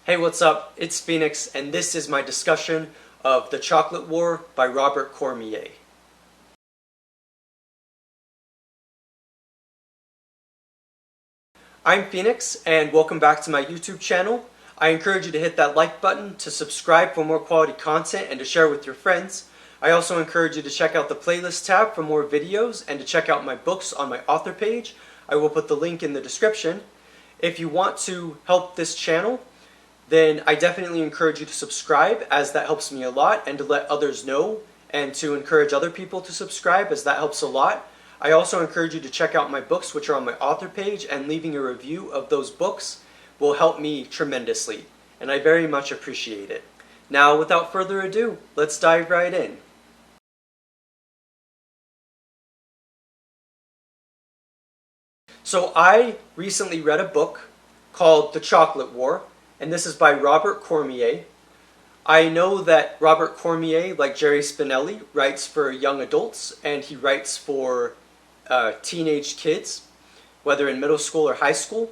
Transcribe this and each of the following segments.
Hey, what's up? It's Phoenix, and this is my discussion of The Chocolate War by Robert Cormier. I'm Phoenix, and welcome back to my YouTube channel. I encourage you to hit that like button, to subscribe for more quality content, and to share with your friends. I also encourage you to check out the playlist tab for more videos, and to check out my books on my author page. I will put the link in the description. If you want to help this channel, then I definitely encourage you to subscribe, as that helps me a lot, and to let others know, and to encourage other people to subscribe, as that helps a lot. I also encourage you to check out my books, which are on my author page, and leaving a review of those books will help me tremendously, and I very much appreciate it. Now, without further ado, let's dive right in. So I recently read a book called The Chocolate War, and this is by Robert Cormier. I know that Robert Cormier, like Jerry Spinelli, writes for young adults, and he writes for teenage kids, whether in middle school or high school,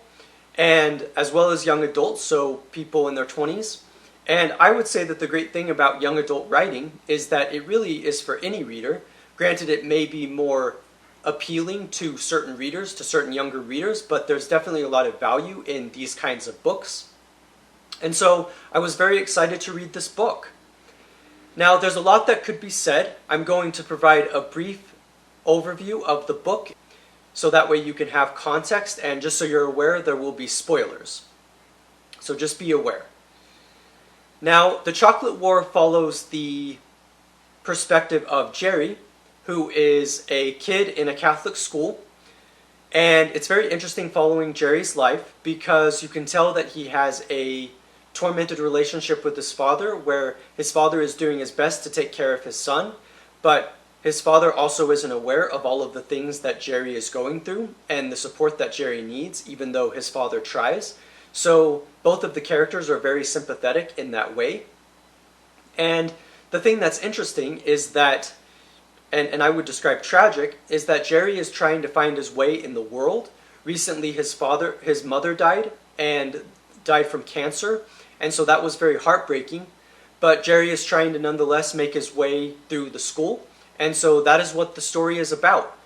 and as well as young adults, so people in their 20s. And I would say that the great thing about young adult writing is that it really is for any reader. Granted, it may be more appealing to certain readers, to certain younger readers, but there's definitely a lot of value in these kinds of books. And so I was very excited to read this book. Now, there's a lot that could be said. I'm going to provide a brief overview of the book, so that way you can have context, and just so you're aware, there will be spoilers. So just be aware. Now, The Chocolate War follows the perspective of Jerry, who is a kid in a Catholic school. And it's very interesting following Jerry's life, because you can tell that he has a tormented relationship with his father, where his father is doing his best to take care of his son, but his father also isn't aware of all of the things that Jerry is going through and the support that Jerry needs, even though his father tries. So both of the characters are very sympathetic in that way. And the thing that's interesting is that, and I would describe tragic, is that Jerry is trying to find his way in the world. Recently his mother died, and died from cancer, and so that was very heartbreaking. But Jerry is trying to nonetheless make his way through the school, and so that is what the story is about.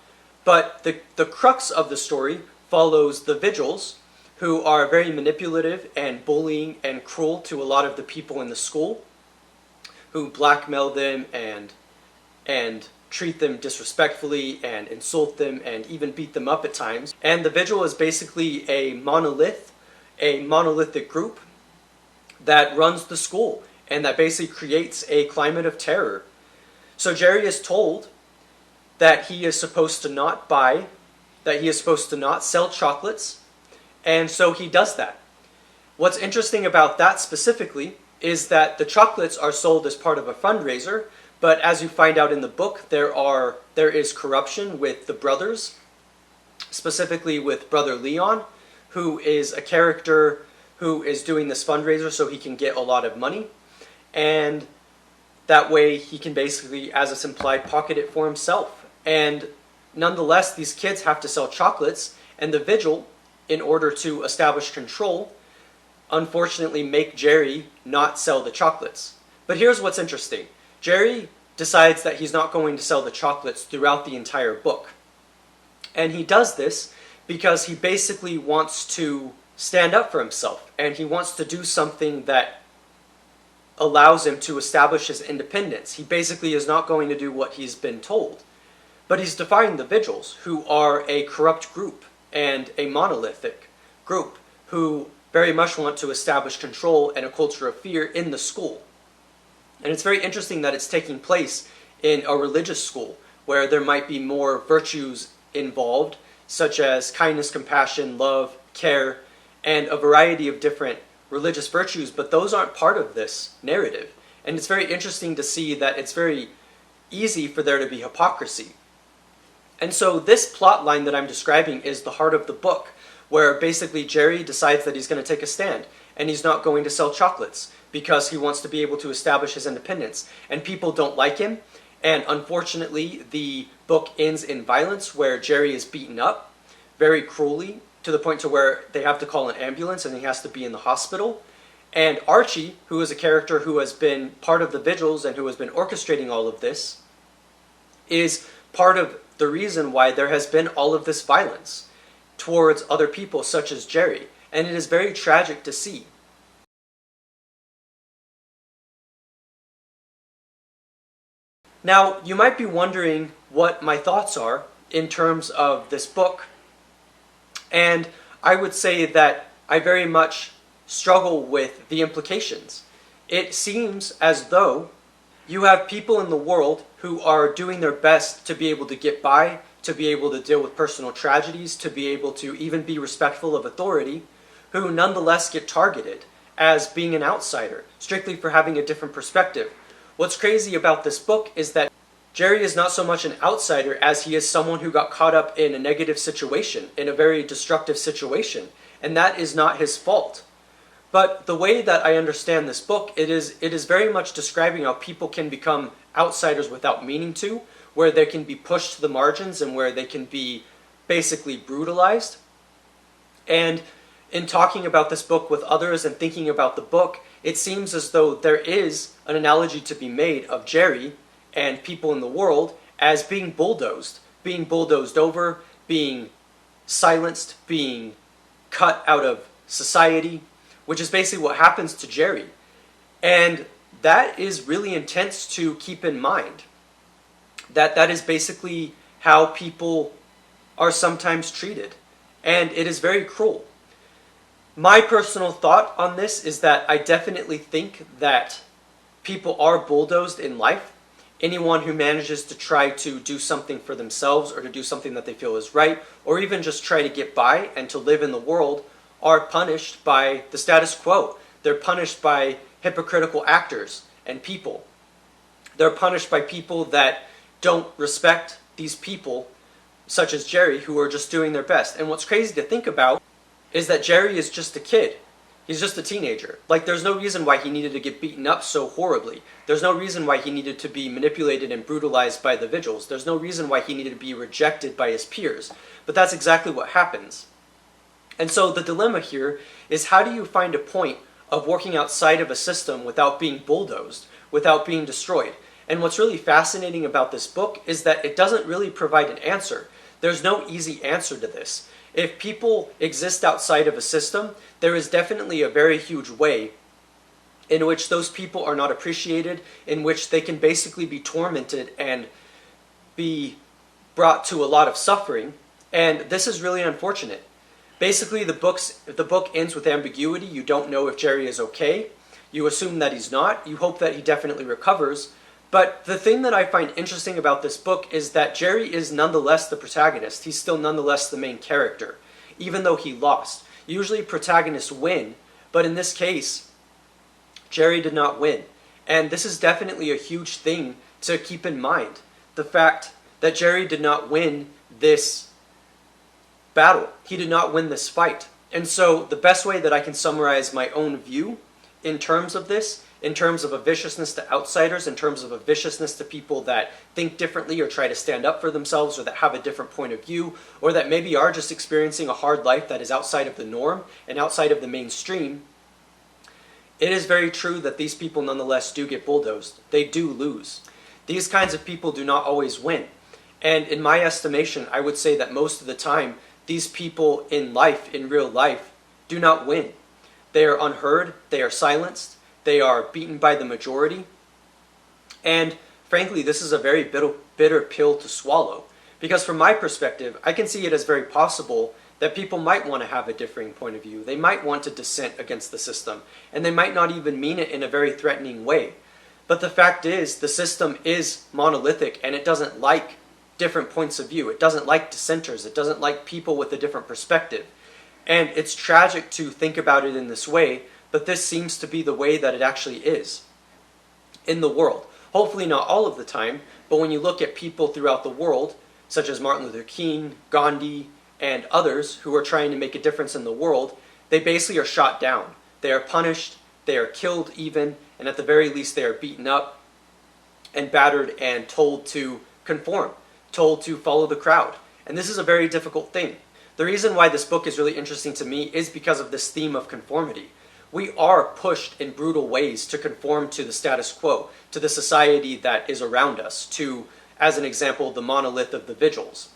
But the crux of the story follows the Vigils, who are very manipulative and bullying and cruel to a lot of the people in the school, who blackmail them and treat them disrespectfully and insult them and even beat them up at times. And the Vigil is basically a monolithic group that runs the school, and that basically creates a climate of terror. So Jerry is told that he is supposed to not sell chocolates, and so he does that. What's interesting about that specifically is that the chocolates are sold as part of a fundraiser, but as you find out in the book, there is corruption with the brothers, specifically with Brother Leon, who is a character who is doing this fundraiser so he can get a lot of money, and that way he can basically, as it's implied, pocket it for himself. And nonetheless, these kids have to sell chocolates, and the Vigil, in order to establish control, unfortunately make Jerry not sell the chocolates. But here's what's interesting. Jerry decides that he's not going to sell the chocolates throughout the entire book. And he does this because he basically wants to stand up for himself, and he wants to do something that allows him to establish his independence. He basically is not going to do what he's been told. But he's defying the Vigils, who are a corrupt group and a monolithic group who very much want to establish control and a culture of fear in the school. And it's very interesting that it's taking place in a religious school, where there might be more virtues involved, such as kindness, compassion, love, care, and a variety of different religious virtues, but those aren't part of this narrative. And it's very interesting to see that it's very easy for there to be hypocrisy. And so this plot line that I'm describing is the heart of the book, where basically Jerry decides that he's going to take a stand, and he's not going to sell chocolates because he wants to be able to establish his independence. And people don't like him, and unfortunately the book ends in violence, where Jerry is beaten up very cruelly, to the point to where they have to call an ambulance and he has to be in the hospital. And Archie, who is a character who has been part of the vigils and who has been orchestrating all of this, is part of the reason why there has been all of this violence towards other people such as Jerry. And it is very tragic to see. Now, you might be wondering what my thoughts are in terms of this book, and I would say that I very much struggle with the implications. It seems as though you have people in the world who are doing their best to be able to get by, to be able to deal with personal tragedies, to be able to even be respectful of authority, who nonetheless get targeted as being an outsider, strictly for having a different perspective. What's crazy about this book is that Jerry is not so much an outsider as he is someone who got caught up in a negative situation, in a very destructive situation, and that is not his fault. But the way that I understand this book, it is very much describing how people can become outsiders without meaning to, where they can be pushed to the margins and where they can be basically brutalized. And in talking about this book with others and thinking about the book, it seems as though there is an analogy to be made of Jerry and people in the world as being bulldozed over, being silenced, being cut out of society, which is basically what happens to Jerry. And that is really intense to keep in mind. That is basically how people are sometimes treated. And it is very cruel. My personal thought on this is that I definitely think that people are bulldozed in life. Anyone who manages to try to do something for themselves or to do something that they feel is right, or even just try to get by and to live in the world, are punished by the status quo. They're punished by hypocritical actors and people. They're punished by people that don't respect these people, such as Jerry, who are just doing their best. And what's crazy to think about is that Jerry is just a kid. He's just a teenager. Like, there's no reason why he needed to get beaten up so horribly. There's no reason why he needed to be manipulated and brutalized by the vigils. There's no reason why he needed to be rejected by his peers. But that's exactly what happens. And so the dilemma here is, how do you find a point of working outside of a system without being bulldozed, without being destroyed? And what's really fascinating about this book is that it doesn't really provide an answer. There's no easy answer to this. If people exist outside of a system, there is definitely a very huge way in which those people are not appreciated, in which they can basically be tormented and be brought to a lot of suffering. And this is really unfortunate. Basically, the book ends with ambiguity. You don't know if Jerry is okay. You assume that he's not. You hope that he definitely recovers. But the thing that I find interesting about this book is that Jerry is nonetheless the protagonist. He's still nonetheless the main character, even though he lost. Usually protagonists win, but in this case, Jerry did not win. And this is definitely a huge thing to keep in mind. The fact that Jerry did not win this battle. He did not win this fight. And so the best way that I can summarize my own view in terms of this, in terms of a viciousness to outsiders, in terms of a viciousness to people that think differently or try to stand up for themselves or that have a different point of view, or that maybe are just experiencing a hard life that is outside of the norm and outside of the mainstream, it is very true that these people nonetheless do get bulldozed. They do lose. These kinds of people do not always win. And in my estimation, I would say that most of the time, these people in life, in real life, do not win. They are unheard, they are silenced, they are beaten by the majority. And frankly, this is a very bitter pill to swallow. Because from my perspective, I can see it as very possible that people might want to have a differing point of view. They might want to dissent against the system, and they might not even mean it in a very threatening way. But the fact is, the system is monolithic, and it doesn't like different points of view. It doesn't like dissenters. It doesn't like people with a different perspective. And it's tragic to think about it in this way, but this seems to be the way that it actually is in the world. Hopefully not all of the time, but when you look at people throughout the world, such as Martin Luther King, Gandhi, and others who are trying to make a difference in the world, they basically are shot down. They are punished, they are killed even, and at the very least they are beaten up and battered and told to conform, told to follow the crowd. And this is a very difficult thing. The reason why this book is really interesting to me is because of this theme of conformity. We are pushed in brutal ways to conform to the status quo, to the society that is around us, to, as an example, the monolith of the vigils.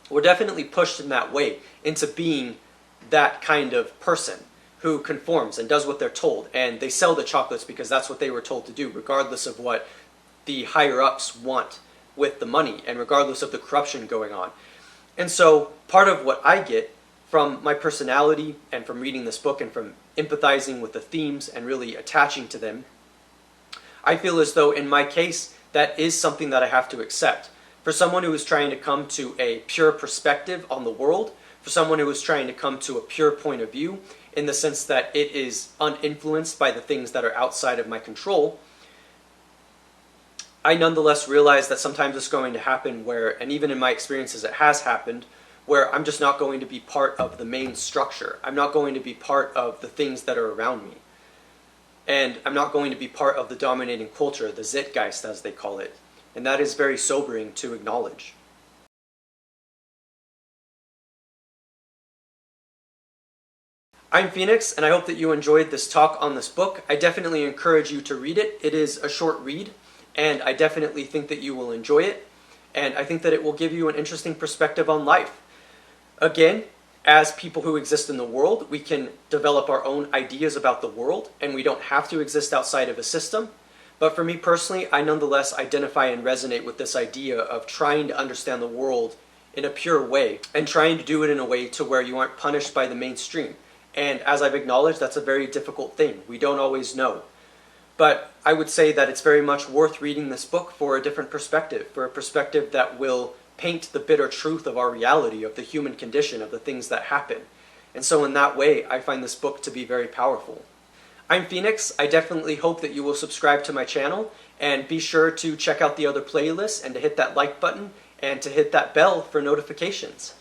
We're definitely pushed in that way into being that kind of person who conforms and does what they're told. And they sell the chocolates because that's what they were told to do, regardless of what the higher-ups want with the money and regardless of the corruption going on. And so part of what I get from my personality and from reading this book and from empathizing with the themes and really attaching to them, I feel as though in my case that is something that I have to accept. For someone who is trying to come to a pure perspective on the world, for someone who is trying to come to a pure point of view in the sense that it is uninfluenced by the things that are outside of my control, I nonetheless realize that sometimes it's going to happen where, and even in my experiences it has happened, where I'm just not going to be part of the main structure. I'm not going to be part of the things that are around me. And I'm not going to be part of the dominating culture, the Zeitgeist as they call it. And that is very sobering to acknowledge. I'm Phoenix, and I hope that you enjoyed this talk on this book. I definitely encourage you to read it. It is a short read, and I definitely think that you will enjoy it. And I think that it will give you an interesting perspective on life. Again, as people who exist in the world, we can develop our own ideas about the world, and we don't have to exist outside of a system. But for me personally, I nonetheless identify and resonate with this idea of trying to understand the world in a pure way, and trying to do it in a way to where you aren't punished by the mainstream. And as I've acknowledged, that's a very difficult thing. We don't always know. But I would say that it's very much worth reading this book for a different perspective, for a perspective that will paint the bitter truth of our reality, of the human condition, of the things that happen. And so in that way, I find this book to be very powerful. I'm Phoenix. I definitely hope that you will subscribe to my channel, and be sure to check out the other playlists and to hit that like button and to hit that bell for notifications.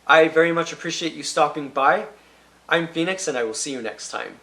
I very much appreciate you stopping by. I'm Phoenix, and I will see you next time.